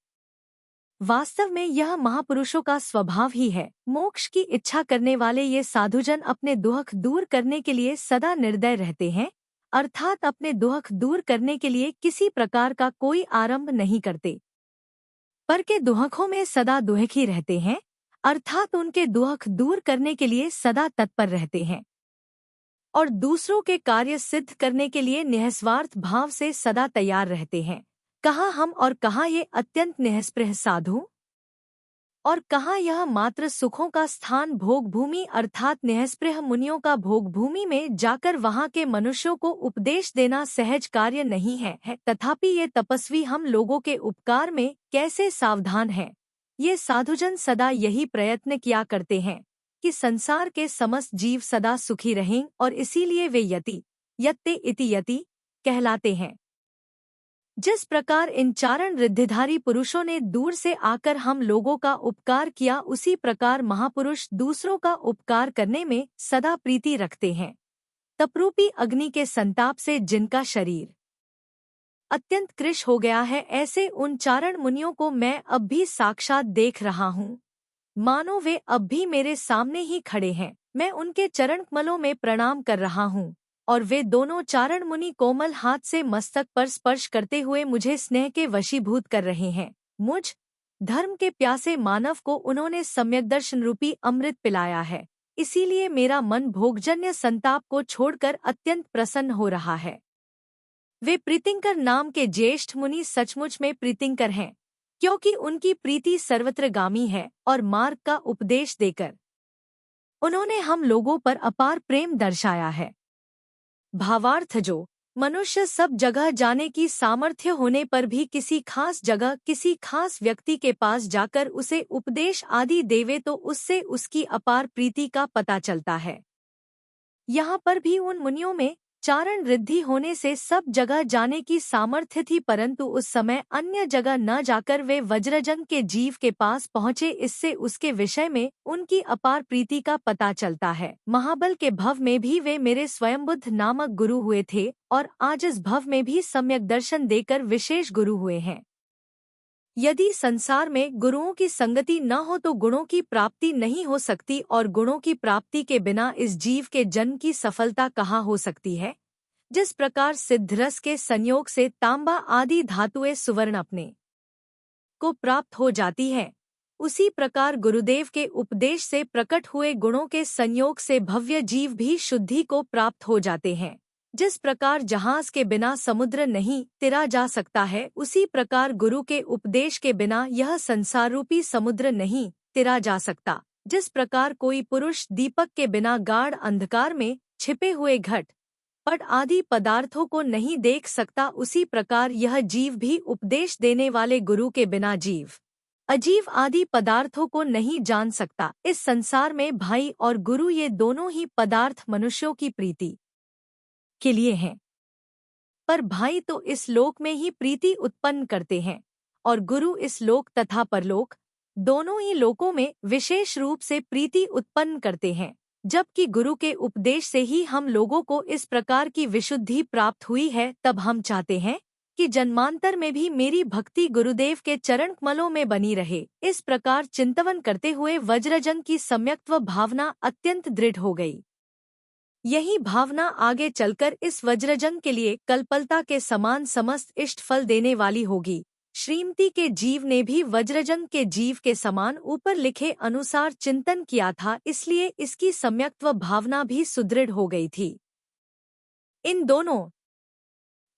वास्तव में यह महापुरुषों का स्वभाव ही है। मोक्ष की इच्छा करने वाले ये साधुजन अपने दुख दूर करने के लिए सदा निर्दय रहते हैं, अर्थात अपने दुख दूर करने के लिए किसी प्रकार का कोई आरंभ नहीं करते, पर के दुखों में सदा दुखी रहते हैं। अर्थात उनके दुख दूर करने के लिए सदा तत्पर रहते हैं और दूसरों के कार्य सिद्ध करने के लिए निःस्वार्थ भाव से सदा तैयार रहते हैं। कहाँ हम और कहाँ ये अत्यंत निःस्पृह साधु, और कहाँ यह मात्र सुखों का स्थान भोगभूमि अर्थात निःस्पृह मुनियों का भोगभूमि में जाकर वहाँ के मनुष्यों को उपदेश देना सहज कार्य नहीं है। तथापि ये तपस्वी हम लोगों के उपकार में कैसे सावधान हैं। ये साधुजन सदा यही प्रयत्न किया करते हैं कि संसार के समस्त जीव सदा सुखी रहें और इसीलिए वे यति यत्ते इति यति कहलाते हैं। जिस प्रकार इन चारण रिद्धिधारी पुरुषों ने दूर से आकर हम लोगों का उपकार किया, उसी प्रकार महापुरुष दूसरों का उपकार करने में सदा प्रीति रखते हैं। तपरूपी अग्नि के संताप से जिनका शरीर अत्यंत कृश हो गया है, ऐसे उन चारण मुनियों को मैं अब भी साक्षात देख रहा हूँ, मानो वे अब भी मेरे सामने ही खड़े हैं। मैं उनके चरण कमलों में प्रणाम कर रहा हूँ और वे दोनों चारण मुनि कोमल हाथ से मस्तक पर स्पर्श करते हुए मुझे स्नेह के वशीभूत कर रहे हैं। मुझ धर्म के प्यासे मानव को उन्होंने सम्यक दर्शन रूपी अमृत पिलाया है, इसीलिए मेरा मन भोगजन्य संताप को छोड़कर अत्यंत प्रसन्न हो रहा है। वे प्रीतिंकर नाम के ज्येष्ठ मुनि सचमुच में प्रीतिंकर हैं, क्योंकि उनकी प्रीति सर्वत्रगामी है और मार्ग का उपदेश देकर उन्होंने हम लोगों पर अपार प्रेम दर्शाया है। भावार्थ, जो मनुष्य सब जगह जाने की सामर्थ्य होने पर भी किसी खास जगह किसी खास व्यक्ति के पास जाकर उसे उपदेश आदि देवे तो उससे उसकी अपार प्रीति का पता चलता है। यहाँ पर भी उन मुनियों में चारण रिद्धि होने से सब जगह जाने की सामर्थ्य थी, परंतु उस समय अन्य जगह न जाकर वे वज्रजंग के जीव के पास पहुँचे, इससे उसके विषय में उनकी अपार प्रीति का पता चलता है। महाबल के भव में भी वे मेरे स्वयंबुद्ध नामक गुरु हुए थे और आज इस भव में भी सम्यक दर्शन देकर विशेष गुरु हुए हैं। यदि संसार में गुरुओं की संगति न हो तो गुणों की प्राप्ति नहीं हो सकती, और गुणों की प्राप्ति के बिना इस जीव के जन्म की सफलता कहाँ हो सकती है। जिस प्रकार सिद्धरस के संयोग से तांबा आदि धातुएं सुवर्ण अपने को प्राप्त हो जाती है, उसी प्रकार गुरुदेव के उपदेश से प्रकट हुए गुणों के संयोग से भव्य जीव भी शुद्धि को प्राप्त हो जाते हैं। जिस प्रकार जहाज के बिना समुद्र नहीं तिरा जा सकता है, उसी प्रकार गुरु के उपदेश के बिना यह संसार रूपी समुद्र नहीं तिरा जा सकता। जिस प्रकार कोई पुरुष दीपक के बिना गाढ़ अंधकार में छिपे हुए घट पट आदि पदार्थों को नहीं देख सकता, उसी प्रकार यह जीव भी उपदेश देने वाले गुरु के बिना जीव अजीव आदि पदार्थों को नहीं जान सकता। इस संसार में भाई और गुरु ये दोनों ही पदार्थ मनुष्यों की प्रीति के लिए हैं, पर भाई तो इस लोक में ही प्रीति उत्पन्न करते हैं और गुरु इस लोक तथा परलोक दोनों ही लोकों में विशेष रूप से प्रीति उत्पन्न करते हैं। जबकि गुरु के उपदेश से ही हम लोगों को इस प्रकार की विशुद्धि प्राप्त हुई है, तब हम चाहते हैं कि जन्मांतर में भी मेरी भक्ति गुरुदेव के चरण कमलों में बनी रहे। इस प्रकार चिंतवन करते हुए वज्रजंग की सम्यक्त्व भावना अत्यंत दृढ़ हो गई। यही भावना आगे चलकर इस वज्रजंग के लिए कल्पलता के समान समस्त इष्ट फल देने वाली होगी। श्रीमती के जीव ने भी वज्रजंग के जीव के समान ऊपर लिखे अनुसार चिंतन किया था, इसलिए इसकी सम्यक्त्व भावना भी सुदृढ़ हो गई थी। इन दोनों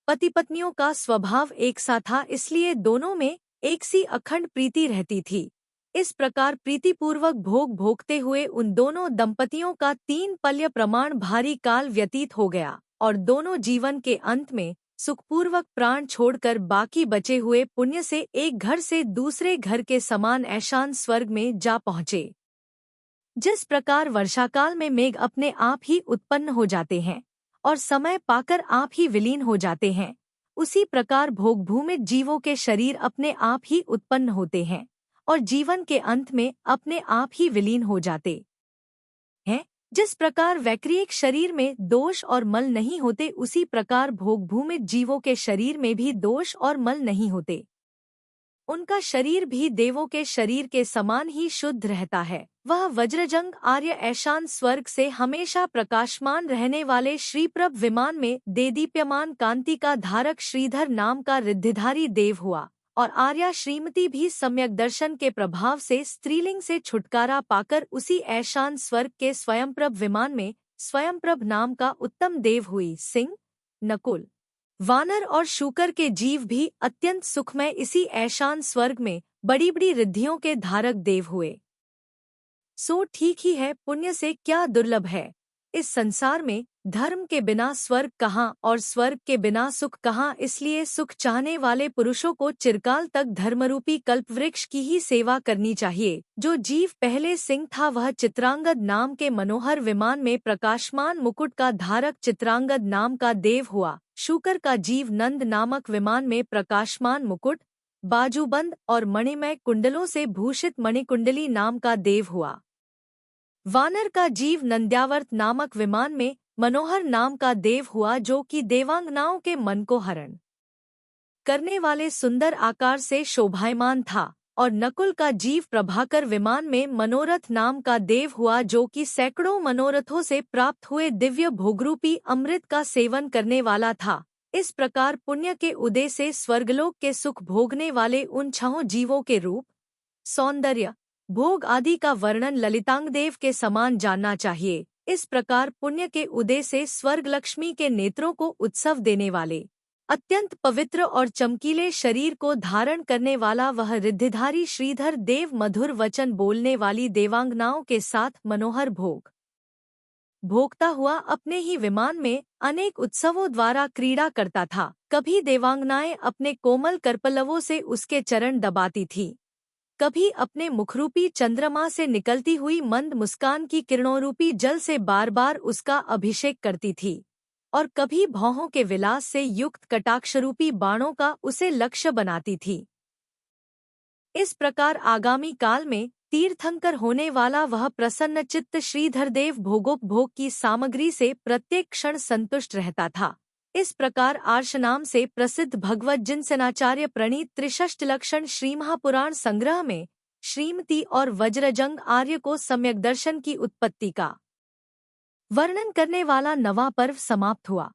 पति पत्नियों का स्वभाव एक सा था, इसलिए दोनों में एक सी अखंड प्रीति रहती थी। इस प्रकार प्रीतिपूर्वक भोग भोगते हुए उन दोनों दंपतियों का 3 पल्य प्रमाण भारी काल व्यतीत हो गया और दोनों जीवन के अंत में सुखपूर्वक प्राण छोड़कर बाकी बचे हुए पुण्य से एक घर से दूसरे घर के समान ऐशान स्वर्ग में जा पहुँचे। जिस प्रकार वर्षाकाल में मेघ अपने आप ही उत्पन्न हो जाते हैं और समय पाकर आप ही विलीन हो जाते हैं, उसी प्रकार भोगभूमित जीवों के शरीर अपने आप ही उत्पन्न होते हैं और जीवन के अंत में अपने आप ही विलीन हो जाते हैं। जिस प्रकार वैक्रियक शरीर में दोष और मल नहीं होते, उसी प्रकार भोगभूमित जीवों के शरीर में भी दोष और मल नहीं होते। उनका शरीर भी देवों के शरीर के समान ही शुद्ध रहता है। वह वज्रजंग आर्य ऐशान स्वर्ग से हमेशा प्रकाशमान रहने वाले श्रीप्रभ विमान में देदीप्यमान कांति का धारक श्रीधर नाम का रिद्धिधारी देव हुआ और आर्या श्रीमती भी सम्यक दर्शन के प्रभाव से स्त्रीलिंग से छुटकारा पाकर उसी ऐशान स्वर्ग के स्वयंप्रभ विमान में स्वयंप्रभ नाम का उत्तम देव हुई। सिंह, नकुल, वानर और शूकर के जीव भी अत्यंत सुखमय इसी ऐशान स्वर्ग में बड़ी बड़ी रिद्धियों के धारक देव हुए। सो ठीक ही है, पुण्य से क्या दुर्लभ है। इस संसार में धर्म के बिना स्वर्ग कहाँ और स्वर्ग के बिना सुख कहाँ। इसलिए सुख चाहने वाले पुरुषों को चिरकाल तक धर्मरूपी कल्पवृक्ष की ही सेवा करनी चाहिए। जो जीव पहले सिंह था वह चित्रांगद नाम के मनोहर विमान में प्रकाशमान मुकुट का धारक चित्रांगद नाम का देव हुआ। शूकर का जीव नंद नामक विमान में प्रकाशमान मुकुट, बाजूबंद और मणिमय कुंडलों से भूषित मणिकुंडली नाम का देव हुआ। वानर का जीव नंद्यावर्त नामक विमान में मनोहर नाम का देव हुआ, जो कि देवांगनाओं के मन को हरण करने वाले सुंदर आकार से शोभायमान था। और नकुल का जीव प्रभाकर विमान में मनोरथ नाम का देव हुआ, जो कि सैकड़ों मनोरथों से प्राप्त हुए दिव्य भोगरूपी अमृत का सेवन करने वाला था। इस प्रकार पुण्य के उदय से स्वर्गलोक के सुख भोगने वाले उन छहों जीवों के रूप, सौंदर्य, भोग आदि का वर्णन ललितांगदेव के समान जानना चाहिए। इस प्रकार पुण्य के उदय से स्वर्ग लक्ष्मी के नेत्रों को उत्सव देने वाले, अत्यंत पवित्र और चमकीले शरीर को धारण करने वाला वह रिद्धिधारी श्रीधर देव मधुर वचन बोलने वाली देवांगनाओं के साथ मनोहर भोग भोगता हुआ अपने ही विमान में अनेक उत्सवों द्वारा क्रीड़ा करता था। कभी देवांगनाएं अपने कोमल करपल्लवों से उसके चरण दबाती थीं, कभी अपने मुखरूपी चंद्रमा से निकलती हुई मंद मुस्कान की किरणोरूपी जल से बार बार उसका अभिषेक करती थी, और कभी भौहों के विलास से युक्त कटाक्षरूपी बाणों का उसे लक्ष्य बनाती थी। इस प्रकार आगामी काल में तीर्थंकर होने वाला वह प्रसन्नचित्त श्रीधरदेव भोगोपभोग की सामग्री से प्रत्येक क्षण संतुष्ट रहता था। इस प्रकार आर्षनाम से प्रसिद्ध भगवत जिनसेनाचार्य प्रणीत त्रिषष्टलक्षण श्रीमहापुराण संग्रह में श्रीमती और वज्रजंग आर्य को सम्यक दर्शन की उत्पत्ति का वर्णन करने वाला नवा पर्व समाप्त हुआ।